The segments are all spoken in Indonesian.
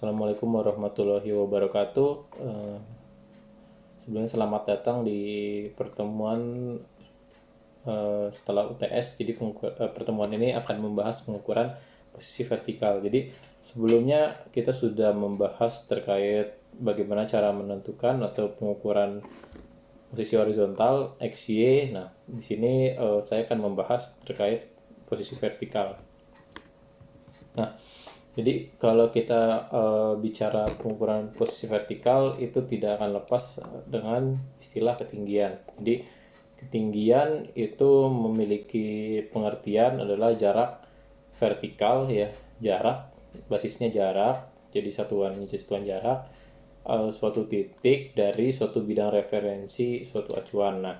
Assalamualaikum warahmatullahi wabarakatuh. Sebelumnya selamat datang di pertemuan setelah UTS. Jadi pertemuan ini akan membahas pengukuran posisi vertikal. Jadi sebelumnya kita sudah membahas terkait bagaimana cara menentukan atau pengukuran posisi horizontal XY. Nah, di sini saya akan membahas terkait posisi vertikal. Nah, jadi kalau kita bicara pengukuran posisi vertikal itu tidak akan lepas dengan istilah ketinggian. Jadi ketinggian itu memiliki pengertian adalah jarak vertikal ya, jarak basisnya jarak, jadi satuan jarak suatu titik dari suatu bidang referensi suatu acuan. Nah,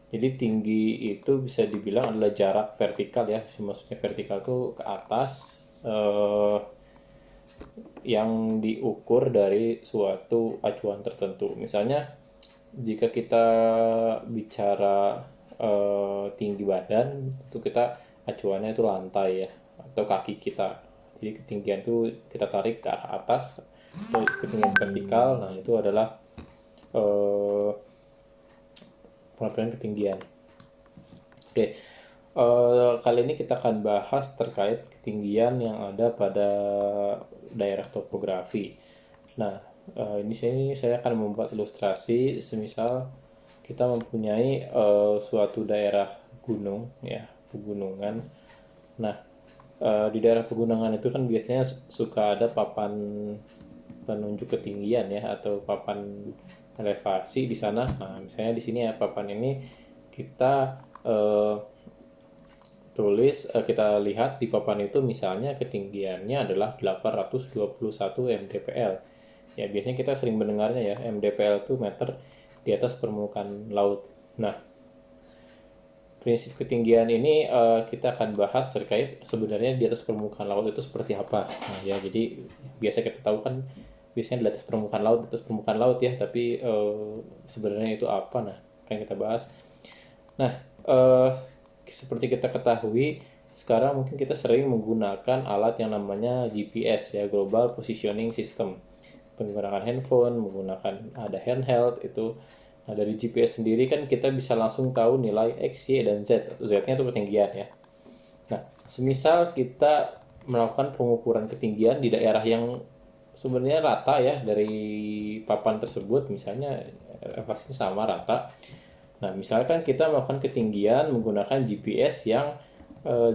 jadi tinggi itu bisa dibilang adalah jarak vertikal ya, maksudnya vertikal itu ke atas yang diukur dari suatu acuan tertentu. Misalnya jika kita bicara tinggi badan, itu kita acuannya itu lantai ya, atau kaki kita. Jadi ketinggian itu kita tarik ke arah atas, atau ketinggian vertikal. Nah, itu adalah pengaturan ketinggian. Oke, kali ini kita akan bahas terkait ketinggian yang ada pada daerah topografi. Nah, ini saya akan membuat ilustrasi, semisal kita mempunyai suatu daerah gunung, ya, pegunungan. Nah, di daerah pegunungan itu kan biasanya suka ada papan penunjuk ketinggian ya, atau papan elevasi di sana. Nah, misalnya di sini ya papan ini kita kita lihat di papan itu misalnya ketinggiannya adalah 821 mdpl. Ya, biasanya kita sering mendengarnya ya, mdpl itu meter di atas permukaan laut. Nah, prinsip ketinggian ini kita akan bahas terkait sebenarnya di atas permukaan laut itu seperti apa. Nah, ya, jadi biasa kita tahu kan biasanya di atas permukaan laut ya, tapi sebenarnya itu apa? Nah, akan kita bahas. Nah, seperti kita ketahui, sekarang mungkin kita sering menggunakan alat yang namanya GPS ya, Global Positioning System. Menggunakan handphone, menggunakan ada handheld itu. Nah, dari GPS sendiri kan kita bisa langsung tahu nilai X, Y, dan Z. Z-nya itu ketinggian ya. Nah, semisal kita melakukan pengukuran ketinggian di daerah yang sebenarnya rata ya dari papan tersebut, misalnya elevasinya sama rata. Nah, misalkan kita melakukan ketinggian menggunakan GPS yang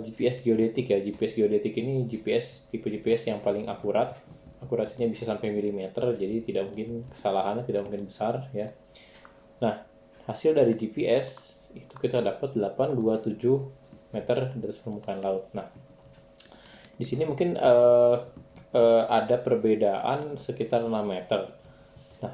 GPS geodetik ya. GPS geodetik ini tipe GPS yang paling akurat. Akurasinya bisa sampai milimeter, jadi tidak mungkin kesalahannya tidak mungkin besar ya. Nah, hasil dari GPS itu kita dapat 827 meter dari permukaan laut. Nah, di sini mungkin ada perbedaan sekitar 6 meter. Nah,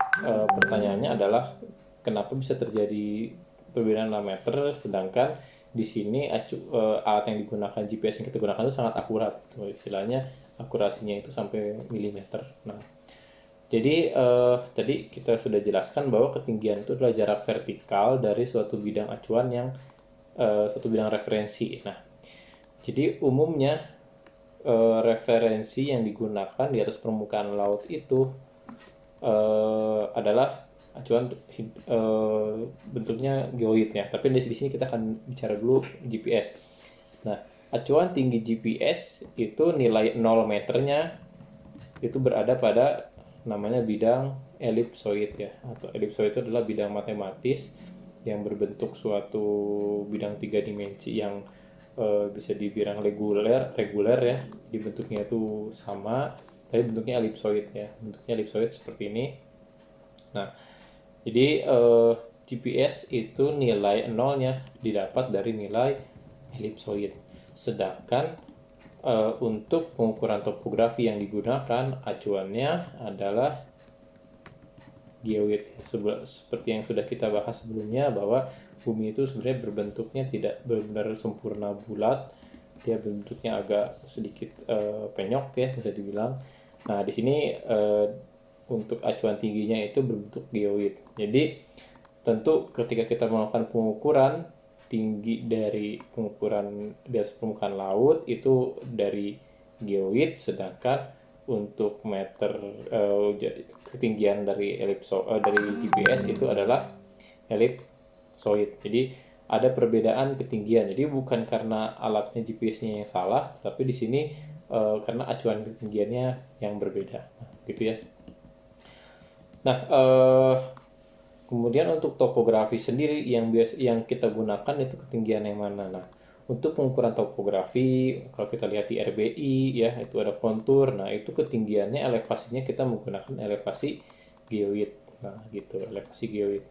pertanyaannya adalah kenapa bisa terjadi perbedaan 6 meter sedangkan di sini alat yang digunakan GPS yang kita gunakan itu sangat akurat. Istilahnya akurasinya itu sampai milimeter. Nah, jadi tadi kita sudah jelaskan bahwa ketinggian itu adalah jarak vertikal dari suatu bidang acuan yang suatu bidang referensi. Nah, jadi umumnya referensi yang digunakan di atas permukaan laut itu adalah acuan bentuknya geoid ya. Tapi di sini kita akan bicara dulu GPS. Nah, acuan tinggi GPS itu nilai 0 meternya itu berada pada namanya bidang elipsoid ya, atau elipsoid itu adalah bidang matematis yang berbentuk suatu bidang 3 dimensi yang bisa dibilang reguler ya, di bentuknya itu sama tapi bentuknya elipsoid ya, bentuknya elipsoid seperti ini. Nah, jadi GPS itu nilai nolnya didapat dari nilai elipsoid, sedangkan untuk pengukuran topografi yang digunakan acuannya adalah geoid. Seperti yang sudah kita bahas sebelumnya bahwa bumi itu sebenarnya berbentuknya tidak benar-benar sempurna bulat, dia bentuknya agak sedikit penyok ya bisa dibilang. Nah, di sini untuk acuan tingginya itu berbentuk geoid. Jadi tentu ketika kita melakukan pengukuran tinggi dari pengukuran di atas permukaan laut itu dari geoid, sedangkan untuk meter ketinggian dari dari GPS itu adalah ellipsoid. Jadi ada perbedaan ketinggian. Jadi bukan karena alatnya GPS-nya yang salah, tapi di sini karena acuan ketinggiannya yang berbeda. Nah, gitu ya. Nah, kemudian untuk topografi sendiri yang kita gunakan itu ketinggian yang mana? Nah, untuk pengukuran topografi, kalau kita lihat di RBI ya, itu ada kontur. Nah, itu ketinggiannya elevasinya kita menggunakan elevasi geoid. Nah, gitu, elevasi geoid.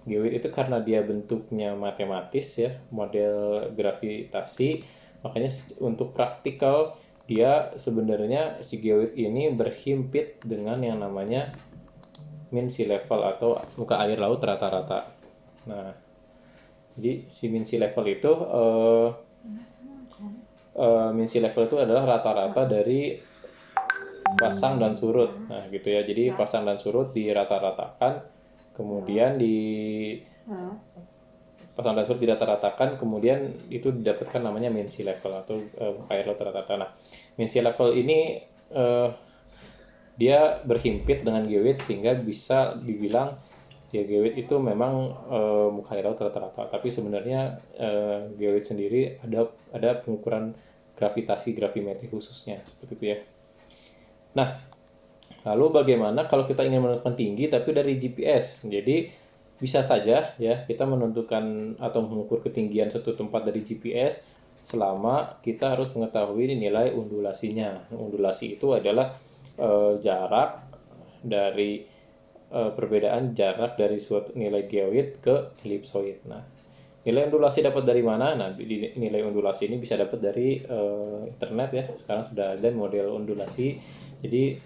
Geoid itu karena dia bentuknya matematis ya, model gravitasi, makanya untuk praktikal dia sebenarnya si geoid ini berhimpit dengan yang namanya mean sea level atau muka air laut rata-rata. Nah, jadi si mean sea level itu mean sea level itu adalah rata-rata dari pasang dan surut. Nah, gitu ya. Jadi pasang dan surut dirata-ratakan, kemudian pasang dan surut dirata-ratakan, kemudian itu didapatkan namanya mean sea level atau air laut rata-rata. Nah, mean sea level ini dia berhimpit dengan geoid sehingga bisa dibilang ya geoid itu memang muka air laut rata-rata, tapi sebenarnya geoid sendiri ada pengukuran gravitasi gravimetri khususnya seperti itu ya. Nah, lalu bagaimana kalau kita ingin menentukan tinggi tapi dari GPS? Jadi bisa saja ya kita menentukan atau mengukur ketinggian suatu tempat dari GPS selama kita harus mengetahui nilai undulasinya. Undulasi itu adalah jarak dari perbedaan jarak dari suatu nilai geoid ke ellipsoid. Nah, nilai undulasi dapat dari mana? Nah, nilai undulasi ini bisa dapat dari internet ya. Sekarang sudah ada model undulasi. Jadi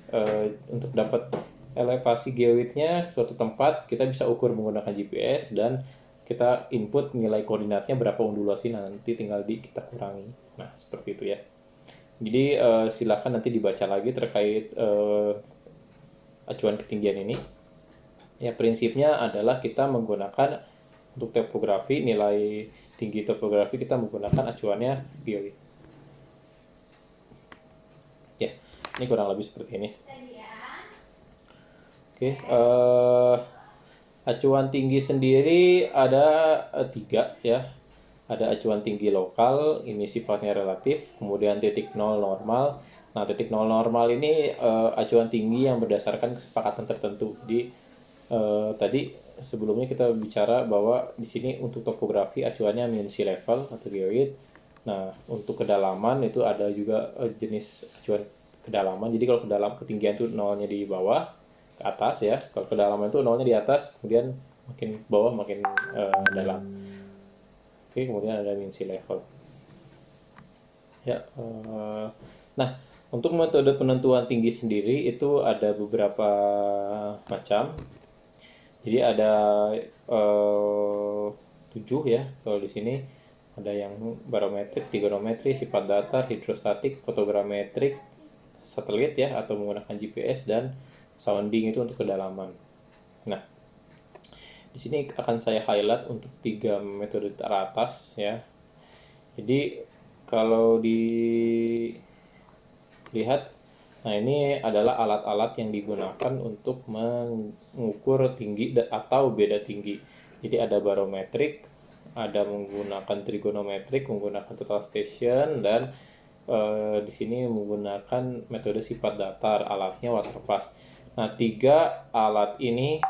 untuk dapat elevasi geoidnya suatu tempat kita bisa ukur menggunakan GPS dan kita input nilai koordinatnya berapa undulasi, nanti tinggal kita kurangi. Nah, seperti itu ya. Jadi silakan nanti dibaca lagi terkait acuan ketinggian ini. Ya, prinsipnya adalah kita menggunakan untuk topografi, nilai tinggi topografi kita menggunakan acuannya geoid. Ya, ini kurang lebih seperti ini. Oke, acuan tinggi sendiri ada 3 ya. Ada acuan tinggi lokal, ini sifatnya relatif, kemudian titik nol normal. Nah, titik nol normal ini acuan tinggi yang berdasarkan kesepakatan tertentu. Jadi tadi sebelumnya kita bicara bahwa di sini untuk topografi acuannya mean sea level atau geoid. Nah, untuk kedalaman itu ada juga jenis acuan kedalaman. Jadi kalau ketinggian itu nolnya di bawah ke atas ya. Kalau kedalaman itu nolnya di atas, kemudian makin bawah makin dalam. Oke, kemudian ada mean sea level. Ya, nah untuk metode penentuan tinggi sendiri itu ada beberapa macam. Jadi ada 7 ya kalau di sini. Ada yang barometrik, trigonometri, sifat datar, hidrostatik, fotogrametrik, satelit ya atau menggunakan GPS, dan sounding itu untuk kedalaman. Nah, di sini akan saya highlight untuk 3 metode teratas ya. Jadi kalau dilihat, nah ini adalah alat-alat yang digunakan untuk mengukur tinggi atau beda tinggi. Jadi ada barometrik, ada menggunakan trigonometrik, menggunakan total station, dan di sini menggunakan metode sifat datar, alatnya waterpass. Nah, 3 alat ini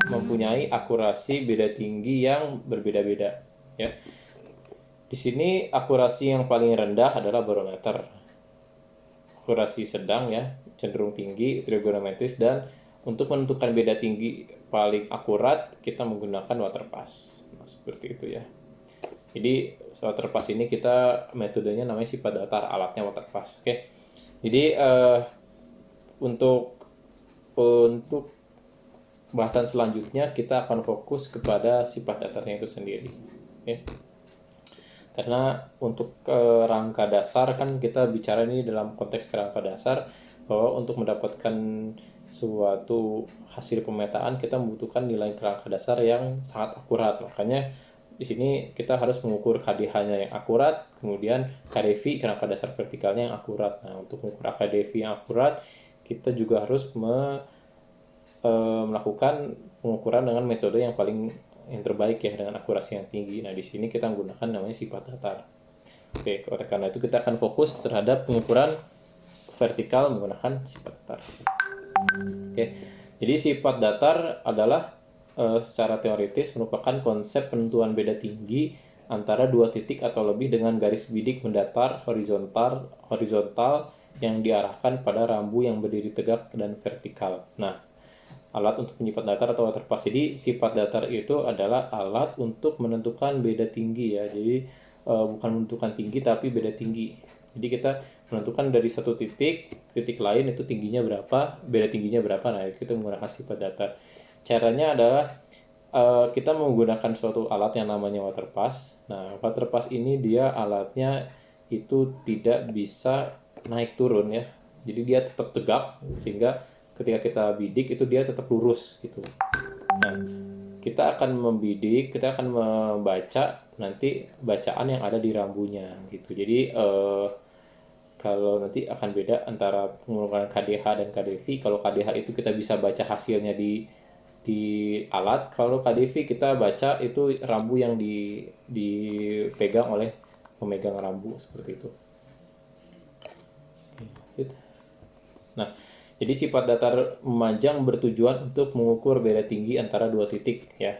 mempunyai akurasi beda tinggi yang berbeda-beda ya. Di sini akurasi yang paling rendah adalah barometer. Akurasi sedang ya, cenderung tinggi trigonometris, dan untuk menentukan beda tinggi paling akurat kita menggunakan waterpass. Nah, seperti itu ya. Jadi waterpass ini kita metodenya namanya sifat datar, alatnya waterpass. Oke. Jadi untuk bahasan selanjutnya kita akan fokus kepada sifat datarnya itu sendiri. Oke. Karena untuk kerangka dasar kan kita bicara ini dalam konteks kerangka dasar, bahwa untuk mendapatkan suatu hasil pemetaan kita membutuhkan nilai kerangka dasar yang sangat akurat. Makanya di sini kita harus mengukur KDH-nya yang akurat, kemudian KDV kerangka dasar vertikalnya yang akurat. Nah, untuk mengukur KDV yang akurat kita juga harus melakukan pengukuran dengan metode yang terbaik ya, dengan akurasi yang tinggi. Nah, di sini kita menggunakan namanya sifat datar. Oke, oleh karena itu kita akan fokus terhadap pengukuran vertikal menggunakan sifat datar. Oke, jadi sifat datar adalah secara teoritis merupakan konsep penentuan beda tinggi antara dua titik atau lebih dengan garis bidik mendatar horizontal yang diarahkan pada rambu yang berdiri tegak dan vertikal. Nah, alat untuk penyifat datar atau waterpass. Jadi sifat datar itu adalah alat untuk menentukan beda tinggi ya. Jadi bukan menentukan tinggi tapi beda tinggi. Jadi kita menentukan dari satu titik lain itu tingginya berapa, beda tingginya berapa. Nah, kita menggunakan sifat datar. Caranya adalah kita menggunakan suatu alat yang namanya waterpass. Nah, waterpass ini dia alatnya itu tidak bisa naik turun ya. Jadi dia tetap tegak sehingga ketika kita bidik itu dia tetap lurus gitu. Nah, kita akan membidik, kita akan membaca nanti bacaan yang ada di rambunya gitu. Jadi kalau nanti akan beda antara penggunaan KDH dan KDV. Kalau KDH itu kita bisa baca hasilnya di alat, kalau KDV kita baca itu rambu yang dipegang oleh pemegang rambu seperti itu. Nah, jadi sifat datar memanjang bertujuan untuk mengukur beda tinggi antara dua titik ya.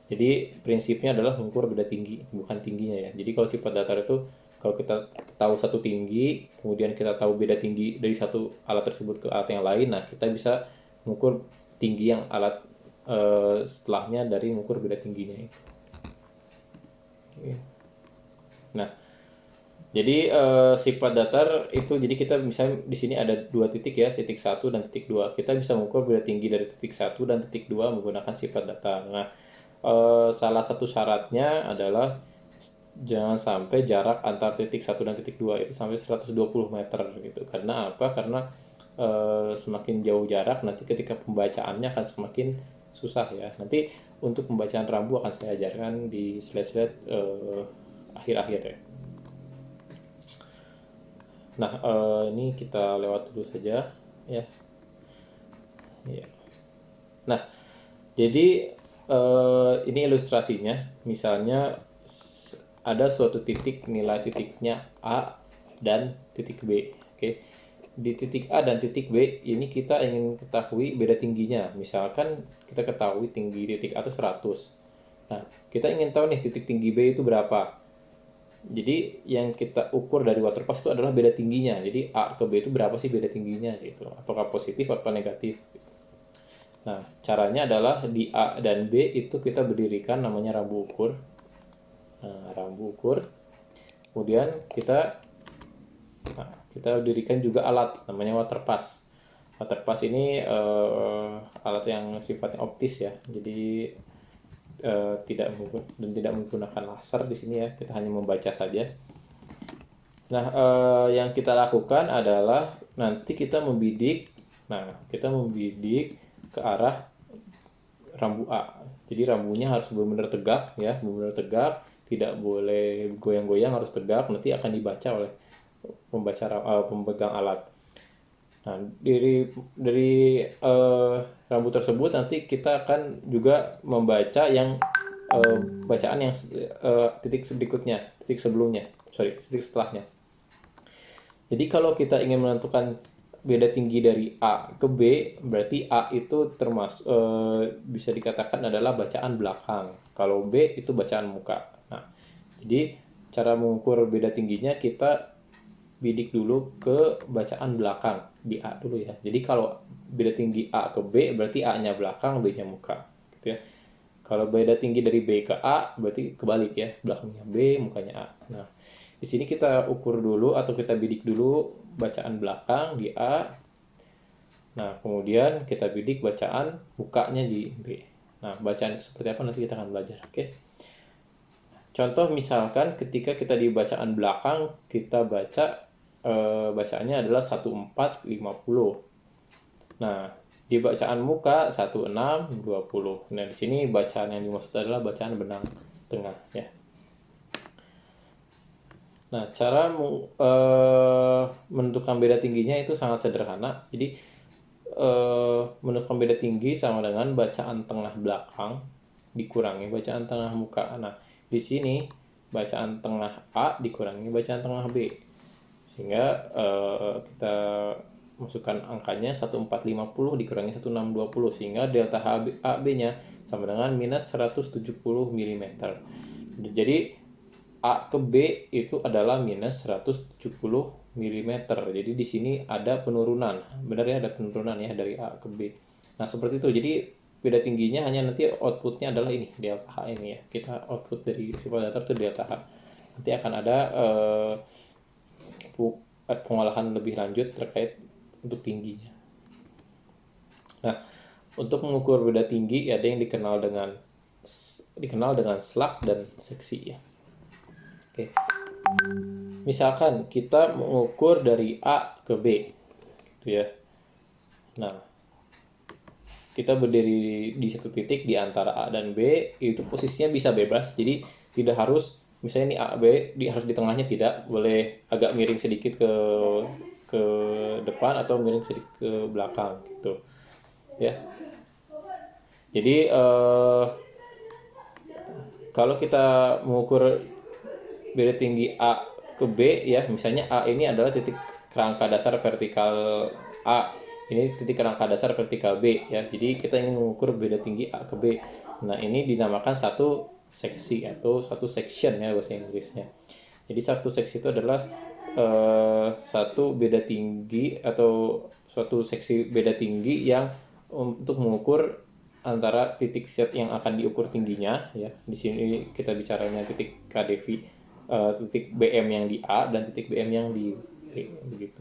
Jadi prinsipnya adalah mengukur beda tinggi, bukan tingginya ya. Jadi kalau sifat datar itu kalau kita tahu satu tinggi, kemudian kita tahu beda tinggi dari satu alat tersebut ke alat yang lain, nah kita bisa mengukur tinggi yang alat setelahnya dari mengukur beda tingginya itu. Nah, jadi sifat datar itu jadi kita misalnya di sini ada dua titik ya, titik 1 dan titik 2. Kita bisa mengukur beda tinggi dari titik 1 dan titik 2 menggunakan sifat datar. Nah, salah satu syaratnya adalah jangan sampai jarak antar titik 1 dan titik 2 itu sampai 120 meter gitu. Karena apa? Karena semakin jauh jarak nanti ketika pembacaannya akan semakin susah ya. Nanti untuk pembacaan rambu akan saya ajarkan di slide-slide akhir-akhir ya. Nah, ini kita lewat dulu saja ya. Ya. Nah, jadi ini ilustrasinya. Misalnya ada suatu titik, nilai titiknya A dan titik B. Oke. Di titik A dan titik B ini kita ingin ketahui beda tingginya. Misalkan kita ketahui tinggi titik A itu 100. Nah, kita ingin tahu nih titik tinggi B itu berapa. Jadi yang kita ukur dari waterpass itu adalah beda tingginya. Jadi A ke B itu berapa sih beda tingginya gitu. Apakah positif atau negatif. Nah, caranya adalah di A dan B itu kita berdirikan namanya rambu ukur. Nah, rambu ukur. Kemudian kita dirikan juga alat namanya waterpass. Waterpass ini alat yang sifatnya optis ya, jadi tidak menggunakan laser di sini ya, kita hanya membaca saja. Nah, yang kita lakukan adalah nanti kita membidik. Nah, kita membidik ke arah rambu A. Jadi rambunya harus benar-benar tegak ya, benar-benar tegak, tidak boleh goyang-goyang, harus tegak. Nanti akan dibaca oleh pemegang alat. Nah, dari rambu tersebut nanti kita akan juga membaca yang bacaan yang titik berikutnya, titik setelahnya. Jadi kalau kita ingin menentukan beda tinggi dari A ke B, berarti A itu termasuk bisa dikatakan adalah bacaan belakang. Kalau B itu bacaan muka. Nah, jadi cara mengukur beda tingginya kita bidik dulu ke bacaan belakang di A dulu ya. Jadi kalau beda tinggi A ke B berarti A-nya belakang, B-nya muka gitu ya. Kalau beda tinggi dari B ke A berarti kebalik ya, belakangnya B, mukanya A. Nah, di sini kita ukur dulu atau kita bidik dulu bacaan belakang di A. Nah, kemudian kita bidik bacaan mukanya di B. Nah, bacaan itu seperti apa nanti kita akan belajar, oke? Contoh misalkan ketika kita di bacaan belakang kita baca bacaannya adalah 1450. Nah, di bacaan muka 1620. Nah, di sini bacaan yang dimaksud adalah bacaan benang tengah ya. Nah, cara menentukan beda tingginya itu sangat sederhana. Jadi, menentukan beda tinggi sama dengan bacaan tengah belakang dikurangi bacaan tengah muka. Nah, di sini bacaan tengah A dikurangi bacaan tengah B. Sehingga kita masukkan angkanya 1450 dikurangi 1620 sehingga delta AB-nya sama dengan minus 170 mm. Jadi A ke B itu adalah minus 170 mm. Jadi di sini ada penurunan. Benar ya, ada penurunan ya dari A ke B. Nah, seperti itu. Jadi beda tingginya hanya nanti outputnya adalah ini, delta H ini ya. Kita output dari sifat datar itu delta H. Nanti akan ada pengolahan lebih lanjut terkait untuk tingginya. Nah, untuk mengukur beda tinggi ada yang dikenal dengan slug dan seksi ya. Oke. Misalkan kita mengukur dari A ke B gitu ya. Nah, kita berdiri di satu titik di antara A dan B, itu posisinya bisa bebas. Jadi tidak harus misalnya ini A B harus di tengahnya, tidak, boleh agak miring sedikit ke depan atau miring sedikit ke belakang gitu. Ya. Jadi kalau kita mengukur beda tinggi A ke B ya, misalnya A ini adalah titik kerangka dasar vertikal A, ini titik kerangka dasar vertikal B ya. Jadi kita ingin mengukur beda tinggi A ke B. Nah, ini dinamakan satu seksi atau satu section ya bahasa Inggrisnya. Jadi satu seksi itu adalah satu beda tinggi atau suatu seksi beda tinggi yang untuk mengukur antara titik set yang akan diukur tingginya ya. Di sini kita bicaranya titik KDV, titik BM yang di A dan titik BM yang di B begitu.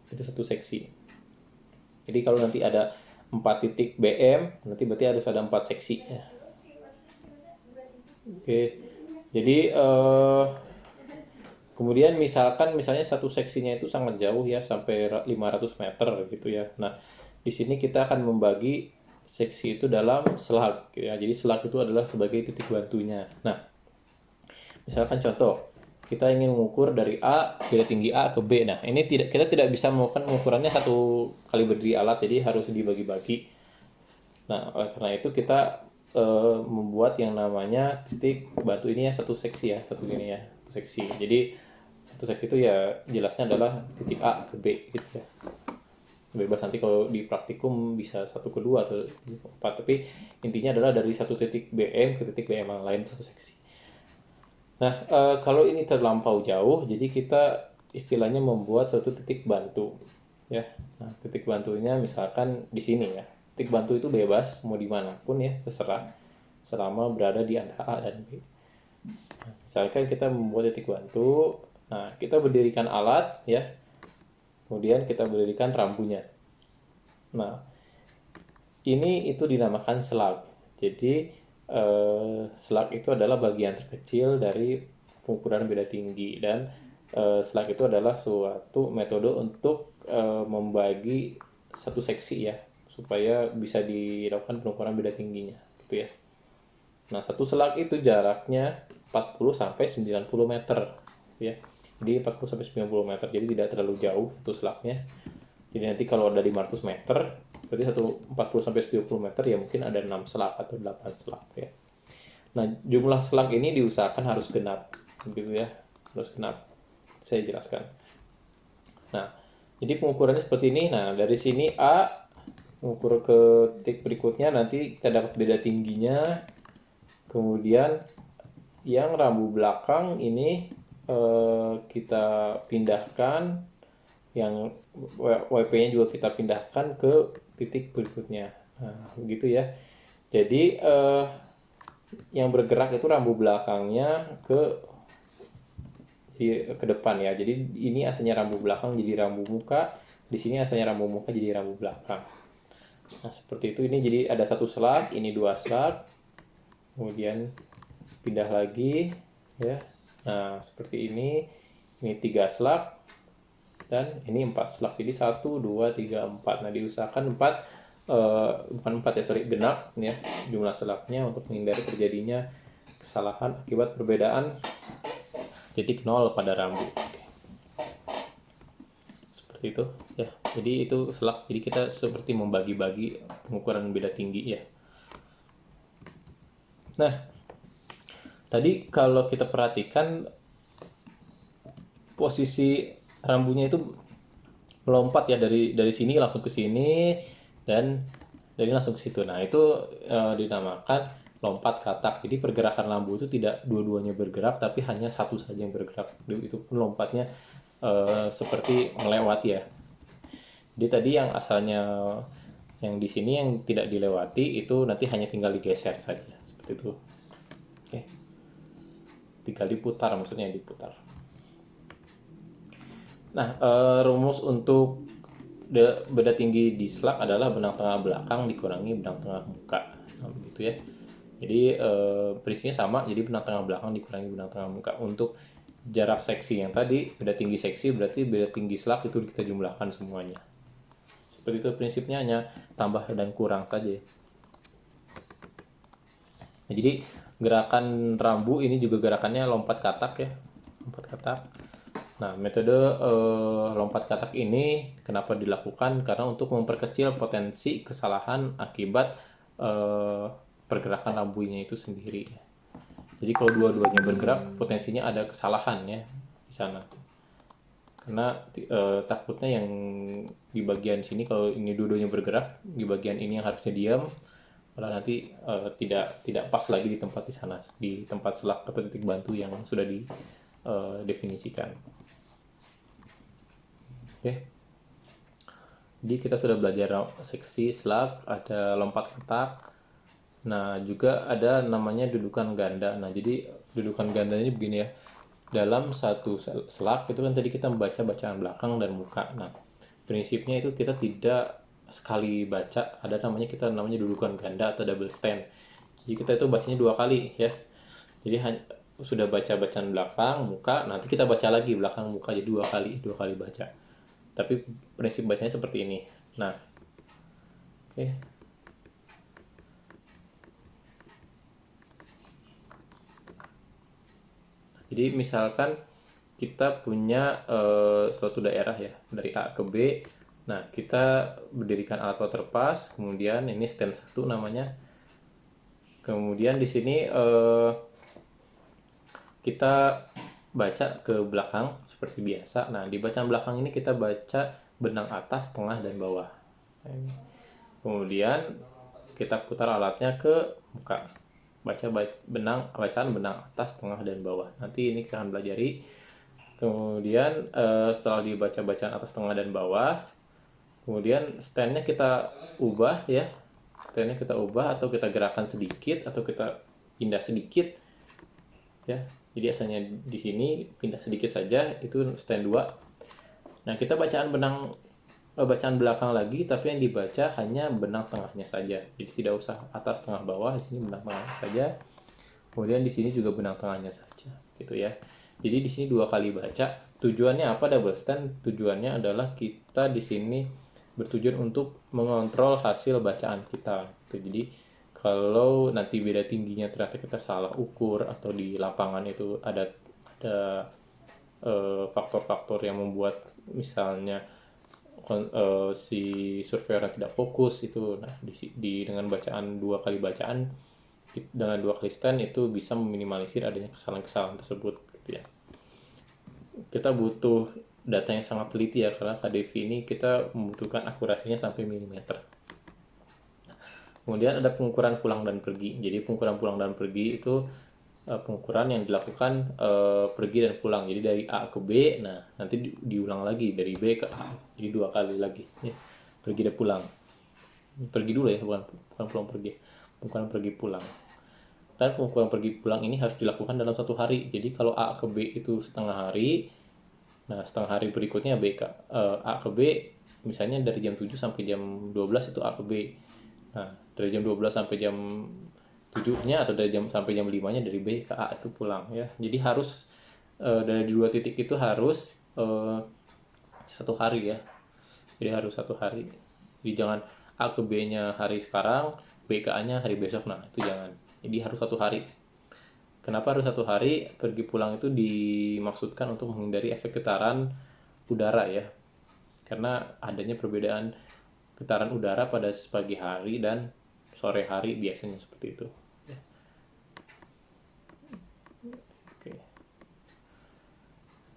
Itu satu seksi. Jadi kalau nanti ada 4 titik BM, nanti berarti harus ada 4 seksi ya. Oke. Jadi kemudian misalnya satu seksinya itu sangat jauh ya, sampai 500 meter gitu ya. Nah, di sini kita akan membagi seksi itu dalam slug ya. Jadi slug itu adalah sebagai titik bantunya. Nah, misalkan contoh, kita ingin mengukur dari A, beda tinggi A ke B. Nah, ini kita tidak bisa melakukan pengukurannya satu kali berdiri alat, jadi harus dibagi-bagi. Nah, oleh karena itu kita membuat yang namanya titik bantu ini ya, satu seksi ya, satu ini ya, satu seksi. Jadi satu seksi itu ya jelasnya adalah titik A ke B gitu ya. Bebas nanti kalau di praktikum bisa 1 ke 2 atau 4, tapi intinya adalah dari satu titik BM ke titik BM yang lain, satu seksi. Nah, kalau ini terlampau jauh, jadi kita istilahnya membuat suatu titik bantu ya. Nah, titik bantunya misalkan di sini ya. Titik bantu itu bebas mau dimanapun ya, terserah, selama berada di antara A dan B. Nah, misalkan kita membuat titik bantu, nah kita berdirikan alat ya, kemudian kita berdirikan rambunya. Nah, ini itu dinamakan slug. Jadi slug itu adalah bagian terkecil dari pengukuran beda tinggi, dan slug itu adalah suatu metode untuk membagi satu seksi ya, supaya bisa dilakukan pengukuran beda tingginya gitu ya. Nah, satu slug itu jaraknya 40 sampai 90 meter ya. Jadi 40 sampai 90 meter. Jadi tidak terlalu jauh itu slugnya. Jadi nanti kalau ada 500 meter, berarti 40 sampai 90 meter ya mungkin ada 6 slug atau 8 slug ya. Nah, jumlah slug ini diusahakan harus genap gitu ya. Harus genap. Saya jelaskan. Nah, jadi pengukurannya seperti ini. Nah, dari sini A mengukur ke titik berikutnya, nanti kita dapat beda tingginya. Kemudian yang rambu belakang ini kita pindahkan, yang WP-nya juga kita pindahkan ke titik berikutnya. Nah, begitu ya. Jadi yang bergerak itu rambu belakangnya ke depan ya. Jadi ini asalnya rambu belakang jadi rambu muka, di sini asalnya rambu muka jadi rambu belakang. Nah, seperti itu. Ini jadi ada satu slug, ini 2 slug. Kemudian pindah lagi ya. Nah, seperti ini 3 slug dan ini 4 slug. Jadi 1 2 3 4. Nah, diusahakan 4 bukan 4 ya, genap ya jumlah slugnya untuk menghindari terjadinya kesalahan akibat perbedaan titik nol pada rambu. Oke. Seperti itu ya. Jadi itu selak. Jadi kita seperti membagi-bagi pengukuran beda tinggi ya. Nah, tadi kalau kita perhatikan posisi rambunya itu melompat ya, dari sini langsung ke sini dan dari langsung ke situ. Nah, itu dinamakan lompat katak. Jadi pergerakan lampu itu tidak dua-duanya bergerak, tapi hanya satu saja yang bergerak. Itu pun lompatnya seperti melewati ya. Jadi tadi yang asalnya yang di sini yang tidak dilewati itu nanti hanya tinggal digeser saja seperti itu. Oke. Tinggal diputar, maksudnya diputar. Nah, rumus untuk beda tinggi di slug adalah benang tengah belakang dikurangi benang tengah muka. Nah, begitu ya. Jadi prinsipnya sama, jadi benang tengah belakang dikurangi benang tengah muka. Untuk jarak seksi yang tadi, beda tinggi seksi berarti beda tinggi slug itu kita jumlahkan semuanya. Seperti itu prinsipnya, hanya tambah dan kurang saja. Nah, jadi gerakan rambu ini juga gerakannya lompat katak ya. Lompat katak. Nah, metode lompat katak ini kenapa dilakukan? Karena untuk memperkecil potensi kesalahan akibat pergerakan rambunya itu sendiri. Jadi kalau dua-duanya bergerak, potensinya ada kesalahan ya di sana. Karena takutnya yang di bagian sini, kalau ini dua-duanya bergerak, di bagian ini yang harusnya diam, malah nanti tidak pas lagi di tempat di sana, di tempat selak atau titik bantu yang sudah didefinisikan. Oke. Jadi kita sudah belajar seksi slug, ada lompat katak. Nah, juga ada namanya dudukan ganda. Nah, jadi dudukan gandanya begini ya. Dalam satu slug itu kan tadi kita membaca bacaan belakang dan muka. Nah, prinsipnya itu kita tidak sekali baca, ada namanya dudukan ganda atau double stand. Jadi kita itu bacanya dua kali ya. Jadi sudah baca bacaan belakang, muka, nanti kita baca lagi belakang, muka, jadi dua kali baca. Tapi prinsip bacanya seperti ini. Nah, oke. Jadi misalkan kita punya suatu daerah ya, dari A ke B. Nah, kita berdirikan alat waterpass, kemudian ini stand 1 namanya. Kemudian di sini kita baca ke belakang seperti biasa. Nah, di bacaan belakang ini kita baca benang atas, tengah, dan bawah. Kemudian kita putar alatnya ke muka. Bacaan benang atas, tengah, dan bawah. Nanti ini kita akan pelajari. Kemudian setelah dibaca bacaan atas, tengah, dan bawah, kemudian standnya kita ubah ya. Standnya kita ubah atau kita gerakan sedikit atau kita pindah sedikit ya. Jadi asalnya di sini pindah sedikit saja, itu stand 2. Nah, kita bacaan belakang lagi, tapi yang dibaca hanya benang tengahnya saja. Jadi tidak usah atas, tengah, bawah, di sini benang tengahnya saja. Kemudian di sini juga benang tengahnya saja, gitu ya. Jadi di sini 2 kali baca. Tujuannya apa double stand? Tujuannya adalah kita di sini bertujuan untuk mengontrol hasil bacaan kita. Jadi kalau nanti beda tingginya ternyata kita salah ukur, atau di lapangan itu ada faktor-faktor yang membuat misalnya si surveyor tidak fokus itu. Nah, dengan bacaan 2 kali bacaan dengan 2 kali stand itu bisa meminimalisir adanya kesalahan-kesalahan tersebut gitu ya. Kita butuh data yang sangat teliti ya, karena KDV ini kita membutuhkan akurasinya sampai milimeter. Kemudian ada pengukuran pulang dan pergi. Jadi pengukuran pulang dan pergi itu pengukuran yang dilakukan pergi dan pulang. Jadi dari A ke B, nah nanti diulang lagi dari B ke A. Jadi 2 kali lagi ya. Pergi dan pulang. Pergi dulu ya, bukan pulang pergi. Pengukuran pergi pulang. Dan pengukuran pergi pulang ini harus dilakukan dalam 1 hari. Jadi kalau A ke B itu setengah hari, nah setengah hari berikutnya A ke B, misalnya dari jam 7 sampai jam 12 itu A ke B. Nah, dari jam 12 sampai jam 7-nya atau dari jam sampai jam 5-nya dari B ke A itu pulang ya. Jadi harus dari 2 titik itu harus 1 hari ya. Jadi harus 1 hari. Jadi jangan A ke B-nya hari sekarang, B ke A-nya hari besok. Nah, itu jangan. Jadi harus 1 hari. Kenapa harus 1 hari? Pergi pulang itu dimaksudkan untuk menghindari efek getaran udara ya. Karena adanya perbedaan getaran udara pada pagi hari dan sore hari biasanya seperti itu. Oke.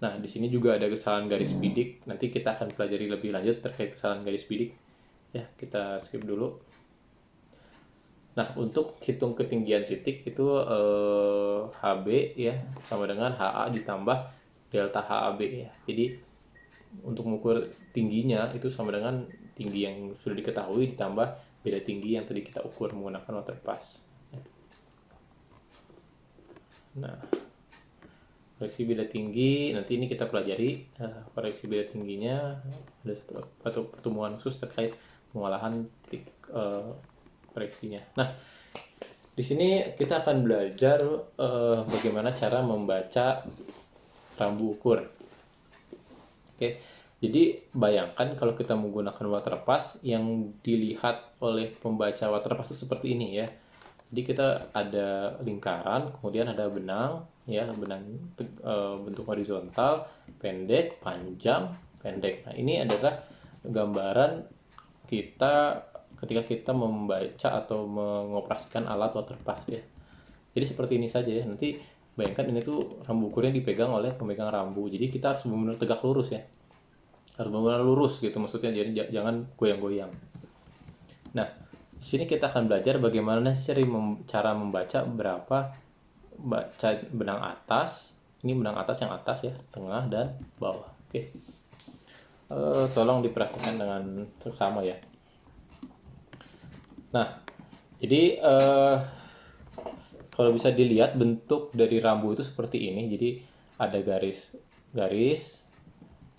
Nah, di sini juga ada kesalahan garis bidik. Nanti kita akan pelajari lebih lanjut terkait kesalahan garis bidik. Ya, kita skip dulu. Nah, untuk hitung ketinggian titik itu HB ya sama dengan HA ditambah delta HAB ya. Jadi untuk mengukur tingginya itu sama dengan tinggi yang sudah diketahui ditambah beda tinggi yang tadi kita ukur menggunakan water pass. Nah, koreksi beda tinggi nanti ini kita pelajari. Koreksi beda tingginya ada satu pertemuan khusus terkait pengolahan titik koreksinya. Nah, di sini kita akan belajar bagaimana cara membaca rambu ukur. Oke, jadi bayangkan kalau kita menggunakan water pass yang dilihat oleh pembaca water pass itu seperti ini ya. Jadi kita ada lingkaran, kemudian ada benang, ya benang bentuk horizontal, pendek, panjang, pendek. Nah, ini adalah gambaran kita ketika kita membaca atau mengoperasikan alat water pass ya. Jadi seperti ini saja ya. Nanti bayangkan ini tuh rambu ukurnya dipegang oleh pemegang rambu. Jadi kita harus benar-benar tegak lurus ya. Harus benar-benar lurus gitu maksudnya. Jadi jangan goyang-goyang. Nah, di sini kita akan belajar bagaimana cara membaca berapa baca benang atas. Ini benang atas yang atas ya, tengah dan bawah. Oke. Tolong diperhatikan dengan seksama ya. Nah, jadi kalau bisa dilihat bentuk dari rambu itu seperti ini. Jadi ada garis,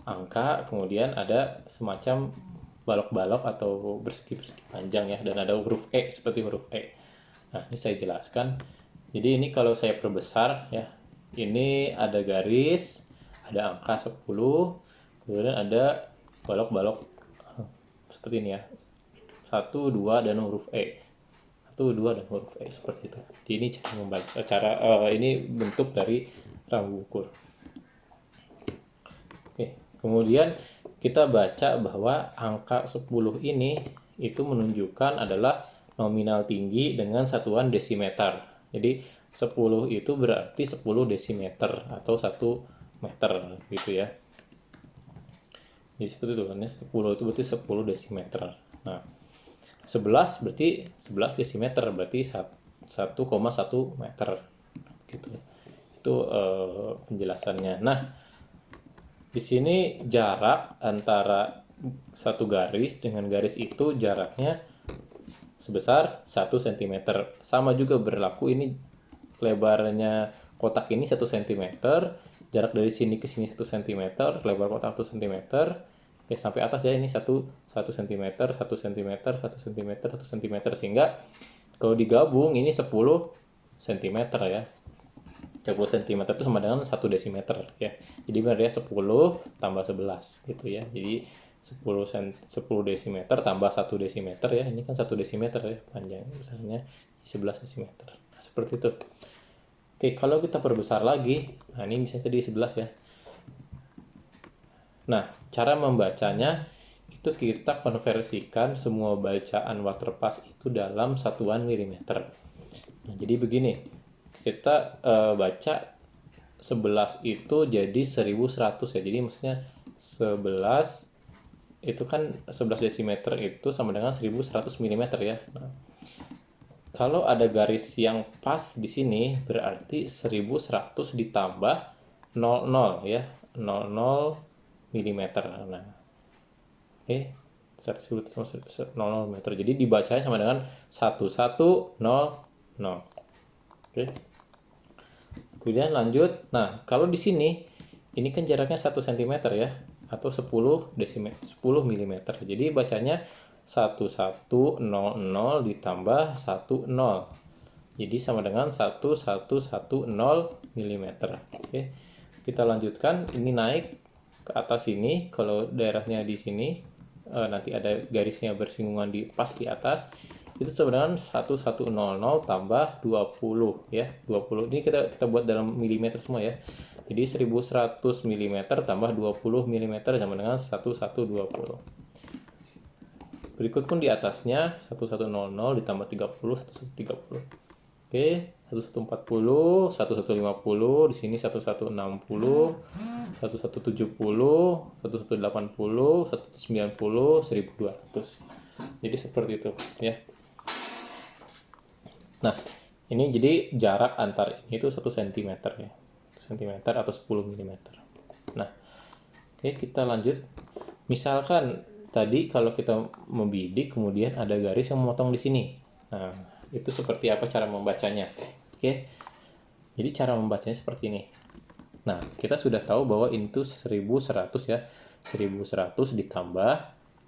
angka, kemudian ada semacam balok-balok atau persegi-persegi panjang ya, dan ada huruf E seperti huruf E. Nah, ini saya jelaskan. Jadi ini kalau saya perbesar ya, ini ada garis, ada angka 10, kemudian ada balok-balok seperti ini ya. 1, 2 dan huruf E. 1, 2 dan huruf E seperti itu. Jadi ini cara membaca ini bentuk dari rambu ukur. Oke, kemudian kita baca bahwa angka 10 ini itu menunjukkan adalah nominal tinggi dengan satuan desimeter. Jadi 10 itu berarti 10 desimeter atau 1 meter gitu ya. Jadi seperti itu kan ya, 10 itu berarti 10 desimeter. Nah, 11 berarti 11 desimeter berarti 1,1 meter gitu. Itu penjelasannya. Nah, di sini jarak antara satu garis dengan garis itu jaraknya sebesar 1 cm. Sama juga berlaku ini lebarnya kotak ini 1 cm, jarak dari sini ke sini 1 cm, lebar kotak 1 cm. Oke, sampai atas ya ini 1 cm, 1 cm, 1 cm, 1 cm, sehingga kalau digabung ini 10 cm ya. 10 cm itu sama dengan 1 desimeter ya. Jadi benar ya 10 tambah 11 gitu ya. Jadi 10 desimeter tambah 1 desimeter ya. Ini kan 1 desimeter ya panjang besarnya 11 desimeter. Nah, seperti itu. Oke, kalau kita perbesar lagi, nah ini misalnya tadi 11 ya. Nah, cara membacanya itu kita konversikan semua bacaan water pass itu dalam satuan milimeter. Nah, jadi begini, kita baca 11 itu jadi 1100 ya. Jadi maksudnya 11 itu kan 11 desimeter itu sama dengan 1100 mm ya. Nah, kalau ada garis yang pas di sini berarti 1100 ditambah 00 ya, 00 mm. Nah, oke, 00 meter. Jadi dibacanya sama dengan 1100. Oke. Kemudian lanjut. Nah, kalau di sini ini kan jaraknya 1 cm ya atau 10 mm. Jadi bacanya 1100 ditambah 10. Jadi sama dengan 1110 mm. Oke. Kita lanjutkan, ini naik ke atas ini. Kalau daerahnya di sini nanti ada garisnya bersinggungan di pas di atas. itu sama dengan 1100 tambah 20 ya. 20 ini kita buat dalam milimeter semua ya. Jadi 1100 mm tambah 20 mm sama dengan 1120. Berikut pun di atasnya 1100 ditambah 30 1130. Oke, 1140, 1150, di sini 1160, 1170, 1180, 190, 1200. Jadi seperti itu ya. Nah, ini jadi jarak antar ini itu 1 cm ya. 1 cm atau 10 mm. Nah, oke, kita lanjut. Misalkan tadi kalau kita membidik kemudian ada garis yang memotong di sini. Nah, itu seperti apa cara membacanya? Oke. Jadi cara membacanya seperti ini. Nah, kita sudah tahu bahwa ini tuh 1100 ya. 1100 ditambah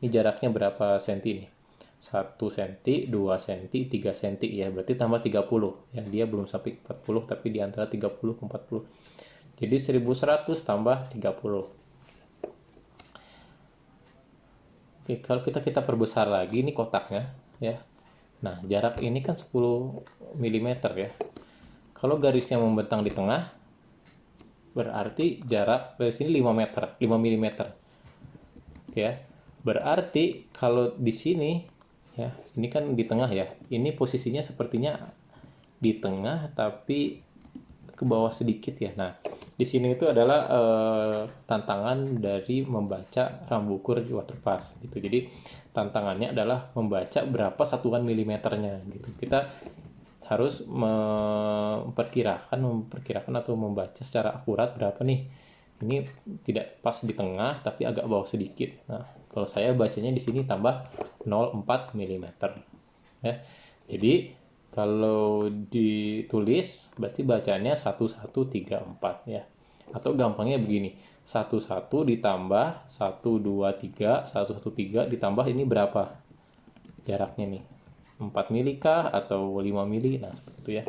ini jaraknya berapa senti ini? 1 cm, 2 cm, 3 cm ya. Berarti tambah 30 ya. Dia belum sampai 40 tapi di antara 30 ke 40. Jadi 1100 tambah 30. Oke, kalau kita perbesar lagi ini kotaknya ya. Nah, jarak ini kan 10 mm ya. Kalau garisnya membentang di tengah berarti jarak dari sini 5 meter, 5 mm. Oke ya. Berarti kalau di sini ya, ini kan di tengah ya. Ini posisinya sepertinya di tengah tapi ke bawah sedikit ya. Nah, di sini itu adalah tantangan dari membaca rambu ukur waterpass gitu. Jadi tantangannya adalah membaca berapa satuan milimeternya gitu. Kita harus memperkirakan atau membaca secara akurat berapa nih. Ini tidak pas di tengah tapi agak bawah sedikit. Nah, kalau saya bacanya di sini tambah 0,4 mm ya. Jadi kalau ditulis berarti bacanya 1134 ya. Atau gampangnya begini, 11 ditambah 123, 113 ditambah ini berapa jaraknya nih? 4 mili kah atau 5 mili? Nah, seperti itu ya.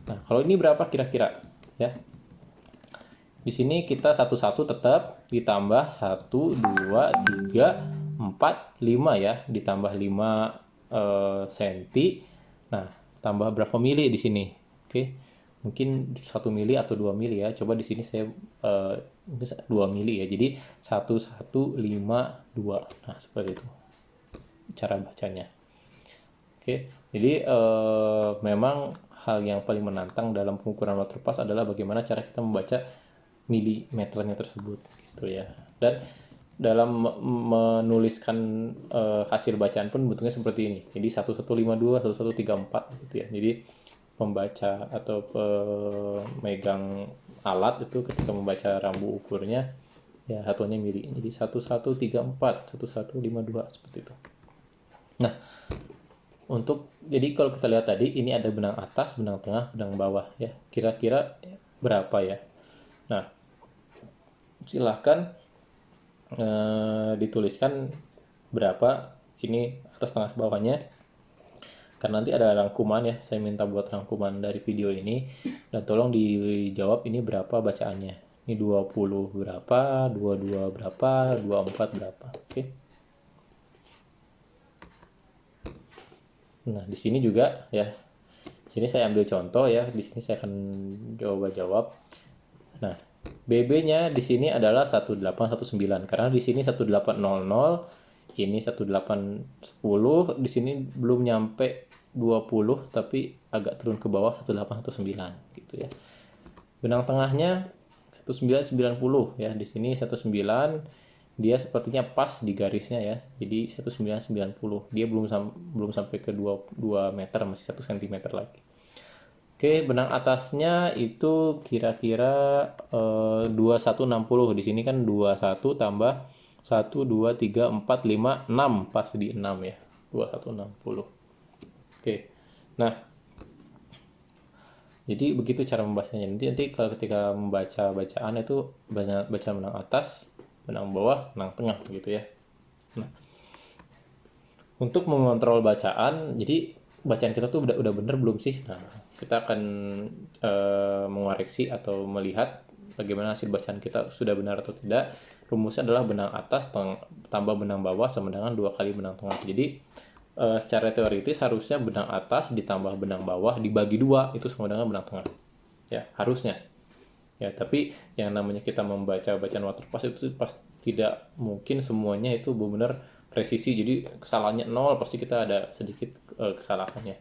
Nah, kalau ini berapa kira-kira ya? Di sini kita 11 tetap ditambah 1 2 3 4 5 ya, ditambah 5 cm. Nah, tambah berapa mili di sini? Oke. Mungkin 1 mili atau 2 mili ya. Coba di sini saya 2 mili ya. Jadi 1152. Nah, seperti itu cara bacanya. Oke. Jadi memang hal yang paling menantang dalam pengukuran waterpass adalah bagaimana cara kita membaca milimeternya tersebut gitu ya. Dan dalam menuliskan hasil bacaan pun bentuknya seperti ini. Jadi 1152, 1134 gitu ya. Jadi pembaca atau pemegang alat itu ketika membaca rambu ukurnya ya satuannya mili. Jadi 1134, 1152 seperti itu. Nah, jadi kalau kita lihat tadi ini ada benang atas, benang tengah, benang bawah ya. Kira-kira berapa ya? Nah, silahkan dituliskan berapa ini atas tengah bawahnya, karena nanti ada rangkuman ya. Saya minta buat rangkuman dari video ini dan tolong dijawab ini berapa bacaannya. Ini 20 berapa, 22 berapa, 24 berapa. Oke. Nah, di sini juga ya. Sini saya ambil contoh ya. Di sini saya akan coba jawab. Nah, BB-nya di sini adalah 1819 karena di sini 1800, ini 1810, di sini belum nyampe 20 tapi agak turun ke bawah 1819 gitu ya. Benang tengahnya 1990 ya. Di sini 19 dia sepertinya pas di garisnya ya. Jadi 1990. Dia belum sampai ke 2 meter, masih 1 cm lagi. Oke, benang atasnya itu kira-kira 2160. Di sini kan 21 tambah 1 2 3 4 5 6, pas di 6 ya. 2160. Oke. Nah, jadi begitu cara membacanya. Nanti kalau ketika membaca bacaan itu baca benang atas, benang bawah, benang tengah gitu ya. Nah, untuk mengontrol bacaan, jadi bacaan kita tuh udah bener belum sih? Nah, kita akan mengoreksi atau melihat bagaimana hasil bacaan kita sudah benar atau tidak. Rumusnya adalah benang atas tambah benang bawah sama dengan 2 kali benang tengah. Jadi secara teoritis harusnya benang atas ditambah benang bawah dibagi dua, itu sama dengan benang tengah. Ya, harusnya. Ya, tapi yang namanya kita membaca bacaan waterpass itu pas tidak mungkin semuanya itu benar-benar presisi. Jadi kesalahannya nol, pasti kita ada sedikit kesalahannya.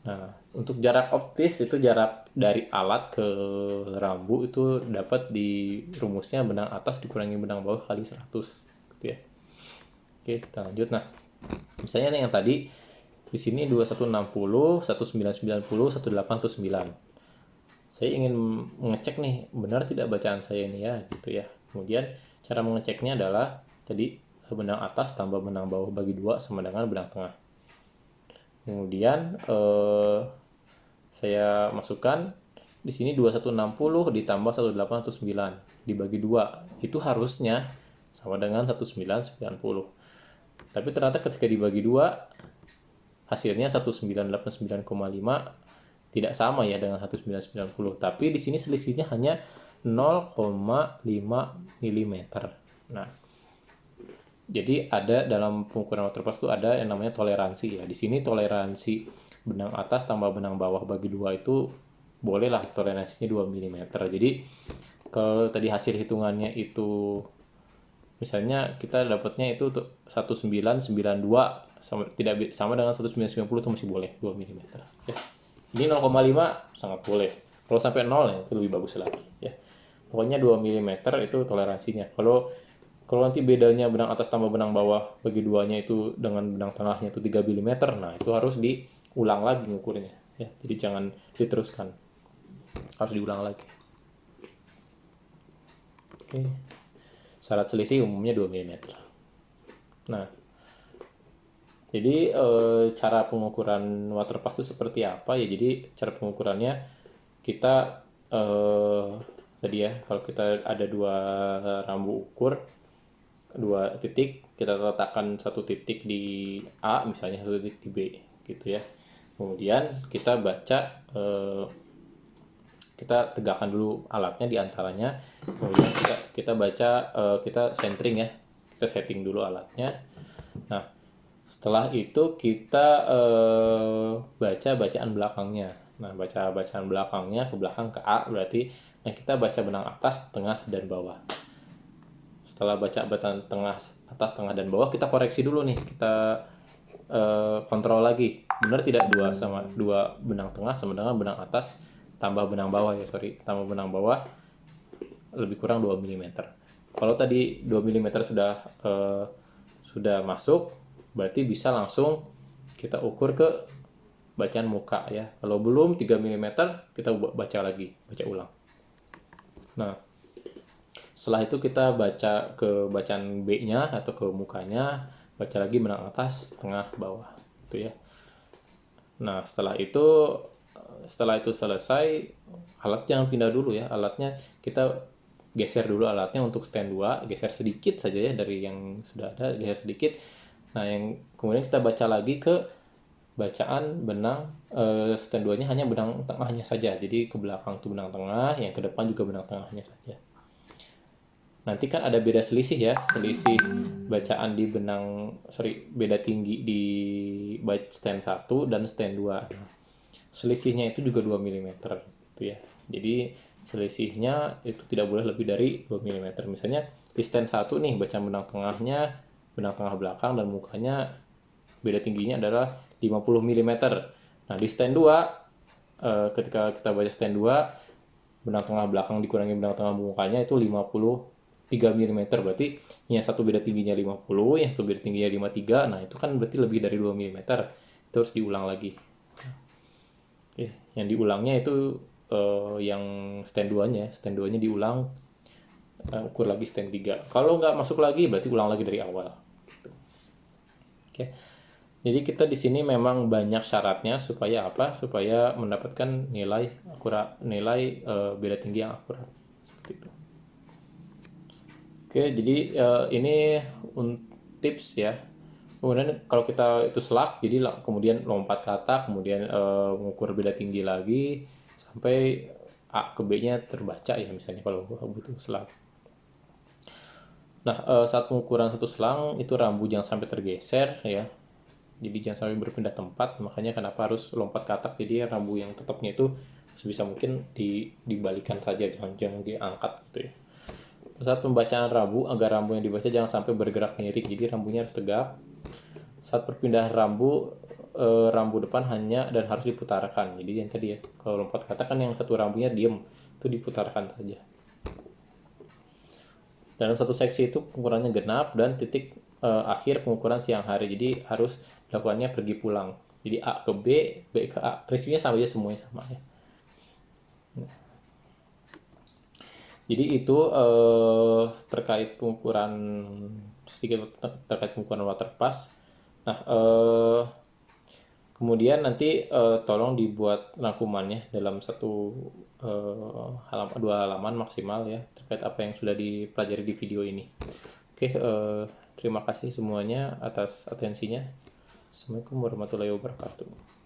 Nah, untuk jarak optis itu jarak dari alat ke rambu itu dapat di rumusnya benang atas dikurangi benang bawah kali 100 gitu ya. Oke, kita lanjut. Nah, misalnya nih yang tadi di sini 2160, 1990, 1819. Saya ingin mengecek nih benar tidak bacaan saya ini ya gitu ya. Kemudian cara mengeceknya adalah tadi benang atas tambah benang bawah bagi 2 sama dengan benang tengah. Kemudian saya masukkan di sini 2160 ditambah 1819 dibagi 2. Itu harusnya sama dengan 1990. Tapi ternyata ketika dibagi 2 hasilnya 1989,5 tidak sama ya dengan 1990. Tapi di sini selisihnya hanya 0,5 mm. Nah, jadi ada dalam pengukuran waterpass itu ada yang namanya toleransi ya. Di sini toleransi benang atas tambah benang bawah bagi 2 itu bolehlah toleransinya 2 mm. Jadi kalau tadi hasil hitungannya itu misalnya kita dapatnya itu 1992 sama tidak sama dengan 1990 itu masih boleh 2 mm. Ya. Ini 0,5 sangat boleh. Kalau sampai 0 ya itu lebih bagus lagi ya. Pokoknya 2 mm itu toleransinya. Kalau nanti bedanya benang atas tambah benang bawah bagi duanya itu dengan benang tengahnya itu 3 mm, nah itu harus diulang lagi ngukurnya ya. Jadi jangan diteruskan. Harus diulang lagi. Oke. Syarat selisih umumnya 2 mm. Nah, jadi cara pengukuran waterpass itu seperti apa ya? Jadi cara pengukurannya kita tadi ya, kalau kita ada 2 rambu ukur, 2 titik, kita letakkan 1 titik di A, misalnya 1 titik di B, gitu ya. Kemudian kita baca, kita tegakkan dulu alatnya di antaranya, kemudian kita baca, kita centering ya, kita setting dulu alatnya. Nah, setelah itu kita baca bacaan belakangnya. Nah, baca bacaan belakangnya ke belakang ke A berarti yang kita baca benang atas, tengah, dan bawah. Setelah baca benang tengah, atas, tengah, dan bawah, kita koreksi dulu nih. Kita kontrol lagi. Benar tidak 2 benang tengah sama dengan benang atas tambah benang bawah ya, tambah benang bawah lebih kurang 2 mm. Kalau tadi 2 mm sudah masuk, berarti bisa langsung kita ukur ke bacaan muka ya. Kalau belum 3 mm, kita baca lagi, baca ulang. Nah, setelah itu kita baca ke bacaan B-nya atau ke mukanya, baca lagi benang atas, tengah, bawah, gitu ya. Nah, setelah itu selesai, alat jangan pindah dulu ya. Alatnya kita geser dulu alatnya untuk stand 2, geser sedikit saja ya dari yang sudah ada, geser sedikit. Nah, yang kemudian kita baca lagi ke bacaan benang stand 2-nya hanya benang tengahnya saja. Jadi ke belakang itu benang tengah, yang ke depan juga benang tengahnya saja. Nanti kan ada beda selisih ya, selisih bacaan di beda tinggi di stand 1 dan stand 2. Selisihnya itu juga 2 mm gitu ya. Jadi selisihnya itu tidak boleh lebih dari 2 mm. Misalnya di stand 1 nih bacaan benang tengahnya, benang tengah belakang dan mukanya beda tingginya adalah 50 mm. Nah, di stand 2 ketika kita baca stand 2 benang tengah belakang dikurangi benang tengah mukanya itu 53 mm, berarti yang satu beda tingginya 50, yang satu beda tingginya 53, nah itu kan berarti lebih dari 2 mm, itu harus diulang lagi. Oke, yang diulangnya itu yang stand 2-nya diulang, ukur lagi stand 3. Kalau nggak masuk lagi berarti ulang lagi dari awal. Oke, jadi kita di sini memang banyak syaratnya supaya apa? Supaya mendapatkan nilai akurat, nilai beda tinggi yang akurat seperti itu. Oke, jadi ini tips ya. Kemudian kalau kita itu selak, jadi kemudian lompat ke atas, kemudian mengukur beda tinggi lagi sampai A ke B-nya terbaca ya, misalnya kalau butuh selak. Nah, saat pengukuran satu selang itu rambu jangan sampai tergeser ya. Jadi jangan sampai berpindah tempat, makanya kenapa harus lompat ke atap. Jadi rambu yang tetapnya itu sebisa mungkin dibalikan saja, jangan diangkat gitu ya. Saat pembacaan rambu, agar rambu yang dibaca jangan sampai bergerak miring, jadi rambunya harus tegak. Saat perpindahan rambu depan hanya dan harus diputarkan. Jadi yang tadi ya, kalau lompat ke atas kan yang satu rambunya diem, itu diputarkan saja. Dalam satu seksi itu pengukurannya genap dan titik akhir pengukuran siang hari. Jadi harus dilakukannya pergi pulang. Jadi A ke B, B ke A. Prinsipnya sama aja, semuanya sama ya. Jadi itu terkait pengukuran, sedikit terkait pengukuran water pass. Nah, kemudian nanti tolong dibuat rangkumannya dalam dua halaman maksimal ya, terkait apa yang sudah dipelajari di video ini. Oke, terima kasih semuanya atas atensinya. Assalamualaikum warahmatullahi wabarakatuh.